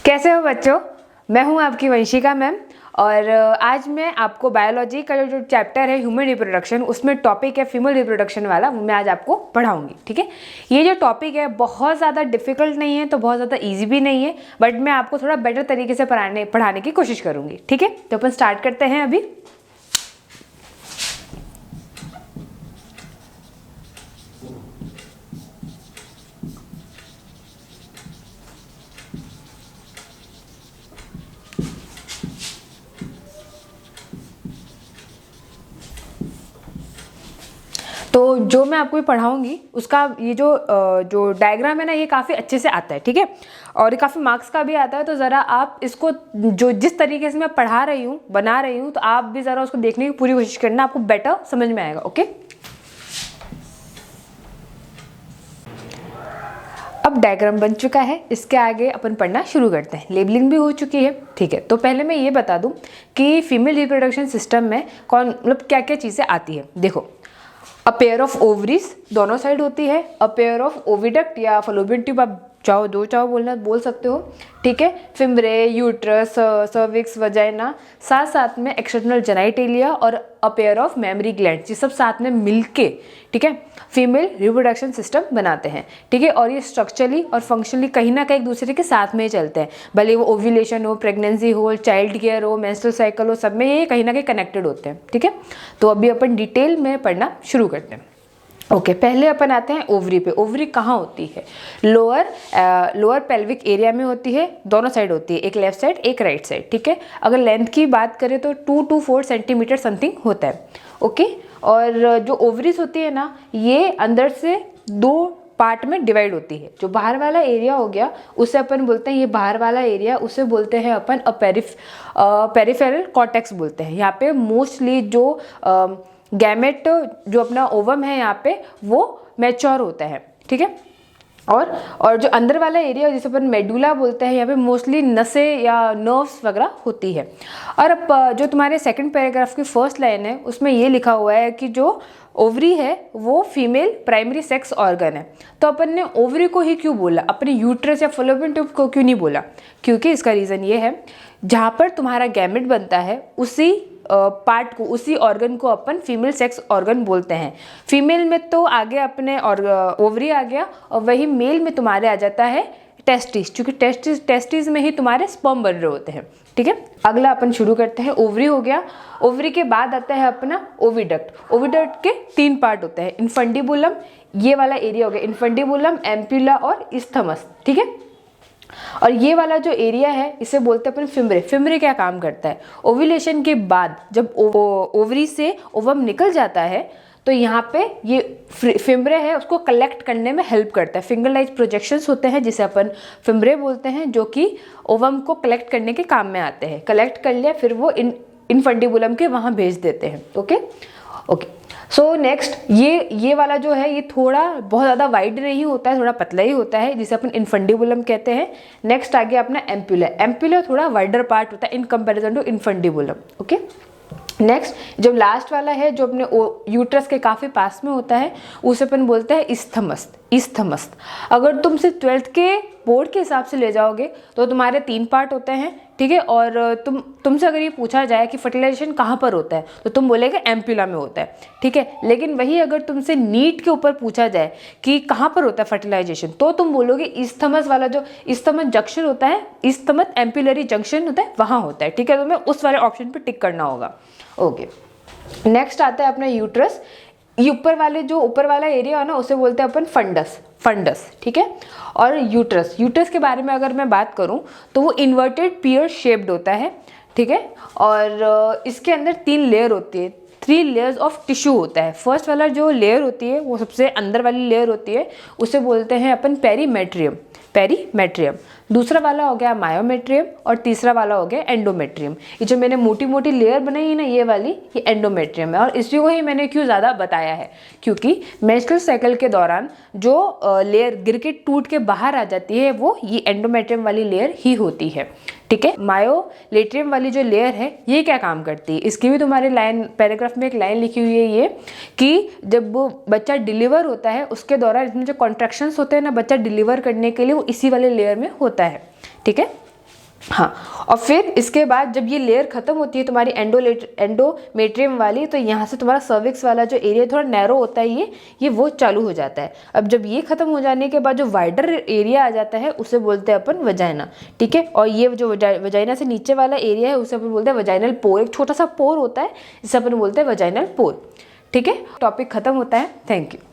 कैसे हो बच्चों। मैं हूं आपकी वंशिका मैम और आज मैं आपको बायोलॉजी का जो चैप्टर है ह्यूमन रिप्रोडक्शन, उसमें टॉपिक है फीमेल रिप्रोडक्शन वाला, वो मैं आज आपको पढ़ाऊंगी। ठीक है, ये जो टॉपिक है बहुत ज़्यादा डिफिकल्ट नहीं है तो बहुत ज़्यादा इजी भी नहीं है, बट मैं आपको थोड़ा बेटर तरीके से पढ़ाने की कोशिश करूँगी। ठीक है, तो अपन स्टार्ट करते हैं अभी। तो जो मैं आपको पढ़ाऊंगी उसका ये जो डायग्राम है ना, ये काफ़ी अच्छे से आता है। ठीक है, और ये काफ़ी मार्क्स का भी आता है, तो ज़रा आप इसको जो जिस तरीके से मैं पढ़ा रही हूँ, बना रही हूँ, तो आप भी ज़रा उसको देखने की पूरी कोशिश करना, आपको बेटर समझ में आएगा। ओके, अब डायग्राम बन चुका है, इसके आगे अपन पढ़ना शुरू करते हैं। लेबलिंग भी हो चुकी है। ठीक है, तो पहले मैं ये बता दूं कि फीमेल रिप्रोडक्शन सिस्टम में मतलब क्या क्या चीज़ें आती है। देखो, अ पेयर ऑफ ओवरीज दोनों साइड होती है, अ पेयर ऑफ ओविडक्ट या फलोपियन ट्यूब, आप चाहो दो चाहो बोल सकते हो। ठीक है, फिम्ब्रे, यूट्रस, सर्विक्स, वजाइना, साथ साथ में एक्सटर्नल जेनाइटेलिया और a pair of mammary glands, ये सब साथ में मिलके, ठीक है, फीमेल रिप्रोडक्शन सिस्टम बनाते हैं। ठीक है, और ये स्ट्रक्चरली और फंक्शनली कहीं ना कहीं एक दूसरे के साथ में ही चलते हैं, भले वो ओव्यूलेशन हो, प्रेगनेंसी हो, चाइल्ड केयर हो, मेंस्ट्रुअल साइकिल हो, सब में ये कहीं ना कहीं कनेक्टेड होते हैं। ठीक है, तो अभी अपन डिटेल में पढ़ना शुरू करते हैं। ओके, पहले अपन आते हैं ओवरी पे। ओवरी कहाँ होती है? लोअर पेल्विक एरिया में होती है, दोनों साइड होती है, एक लेफ्ट साइड एक राइट साइड। ठीक है, अगर लेंथ की बात करें तो 2 to 4 सेंटीमीटर समथिंग होता है। ओके, और जो ओवरीज होती है ना, ये अंदर से 2 पार्ट में डिवाइड होती है। जो बाहर वाला एरिया हो गया उसे अपन बोलते हैं, ये बाहर वाला एरिया उसे बोलते हैं अपन पेरिफेरल कॉर्टेक्स बोलते हैं। यहाँ पे मोस्टली जो गैमेट जो अपना ओवम है यहाँ पे वो मैच्योर होता है। ठीक है, और जो अंदर वाला एरिया जिसे अपन मेडुला बोलते हैं, यहाँ पे मोस्टली नसें या नर्व्स वगैरह होती है। और अब जो तुम्हारे सेकंड पैराग्राफ की फर्स्ट लाइन है उसमें ये लिखा हुआ है कि जो ओवरी है वो फीमेल प्राइमरी सेक्स ऑर्गन है। तो अपन ने ओवरी को ही क्यों बोला, अपने यूट्रस या फलोपियन ट्यूब को क्यों नहीं बोला? क्योंकि इसका रीज़न ये है, जहाँ पर तुम्हारा गैमेट बनता है उसी पार्ट को, उसी ऑर्गन को अपन फीमेल सेक्स ऑर्गन बोलते हैं। फीमेल में तो आगे अपने और ओवरी आ गया, और वही मेल में तुम्हारे आ जाता है टेस्टिस, क्योंकि टेस्टिस में ही तुम्हारे स्पर्म बन रहे होते हैं। ठीक है, अगला अपन शुरू करते हैं। ओवरी हो गया, ओवरी के बाद आता है अपना ओविडक्ट। ओविडक्ट के 3 पार्ट होते हैं, इन्फंडिबुलम, ये वाला एरिया हो गया इन्फंडिबुलम, एम्प्यूला और इस्थमस। ठीक है, और ये वाला जो एरिया है इसे बोलते हैं अपन फिम्ब्रे। फिम्ब्रे क्या काम करता है? ओव्यूलेशन के बाद जब ओवरी से ओवम निकल जाता है तो यहाँ पे ये फिम्ब्रे है, उसको कलेक्ट करने में हेल्प करता है। फिंगर लाइक प्रोजेक्शंस होते हैं जिसे अपन फिम्ब्रे बोलते हैं, जो कि ओवम को कलेक्ट करने के काम में आते हैं। कलेक्ट कर लिया फिर वो इनफंडिबुलम के वहाँ भेज देते हैं। ओके ओके, सो नेक्स्ट ये वाला जो है ये थोड़ा बहुत ज़्यादा वाइड नहीं होता है, थोड़ा पतला ही होता है, जिसे अपन इनफंडिबुलम कहते हैं। नेक्स्ट आ गया अपना एम्प्यूला। एम्प्यूला थोड़ा वाइडर पार्ट होता है in comparison to infundibulum. Okay, next जो लास्ट वाला है जो अपने यूट्रस के काफ़ी पास में होता है उसे अपन बोलते हैं इस्थमस। अगर तुम सिर्फ 12th के बोर्ड के हिसाब से ले जाओगे तो तुम्हारे 3 पार्ट होते हैं। ठीक है, और तुमसे अगर ये पूछा जाए कि फर्टिलाइजेशन कहाँ पर होता है तो तुम बोलेगे एम्प्यूला में होता है। ठीक है, लेकिन वही अगर तुमसे नीट के ऊपर पूछा जाए कि कहाँ पर होता है फर्टिलाइजेशन, तो तुम बोलोगे इस्थमस वाला, जो इस्थमस जंक्शन होता है, इस्थमस एम्प्यूलरी जंक्शन होता है, वहाँ होता है। ठीक है, तो तुम्हें उस वाले ऑप्शन पर टिक करना होगा। ओके, नेक्स्ट आता है अपना यूट्रस। ये ऊपर वाला एरिया है ना, उसे बोलते हैं अपन फंडस। ठीक है, और यूट्रस के बारे में अगर मैं बात करूं तो वो इन्वर्टेड पियर शेप्ड होता है। ठीक है, और इसके अंदर 3 लेयर होती है, 3 लेयर्स ऑफ टिश्यू होता है। फर्स्ट वाला जो लेयर होती है वो सबसे अंदर वाली लेयर होती है, उसे बोलते हैं अपन पेरीमेट्रियम। दूसरा वाला हो गया मायोमेट्रियम और तीसरा वाला हो गया एंडोमेट्रियम। ये जो मैंने मोटी मोटी लेयर बनाई है ना, ये वाली, ये एंडोमेट्रियम है। और इसी को ही मैंने क्यों ज़्यादा बताया है, क्योंकि मेंस्ट्रुअल साइकिल के दौरान जो लेयर गिर के टूट के बाहर आ जाती है वो ये एंडोमेट्रियम वाली लेयर ही होती है। ठीक है, मायोलेट्रियम वाली जो लेयर है ये क्या काम करती है, इसकी भी तुम्हारे पैराग्राफ में एक लाइन लिखी हुई है, ये कि जब वो बच्चा डिलीवर होता है उसके दौरान इसमें जो कॉन्ट्रैक्शंस होते हैं ना बच्चा डिलीवर करने के लिए, वो इसी वाले लेयर में होता है। ठीक है, हाँ, और फिर इसके बाद जब ये लेयर खत्म होती है तुम्हारी एंडोमेट्रियम वाली, तो यहाँ से तुम्हारा सर्विक्स वाला जो एरिया थोड़ा नैरो होता है ये वो चालू हो जाता है। अब जब ये खत्म हो जाने के बाद जो वाइडर एरिया आ जाता है उसे बोलते हैं अपन वजाइना, ठीक है। और ये जो वजाइना से नीचे वाला एरिया है उसे अपन बोलते हैं वजाइनल पोर, एक छोटा सा पोर होता है जिसे अपन बोलते हैं वजाइनल पोर, ठीक है। टॉपिक खत्म होता है। Thank you.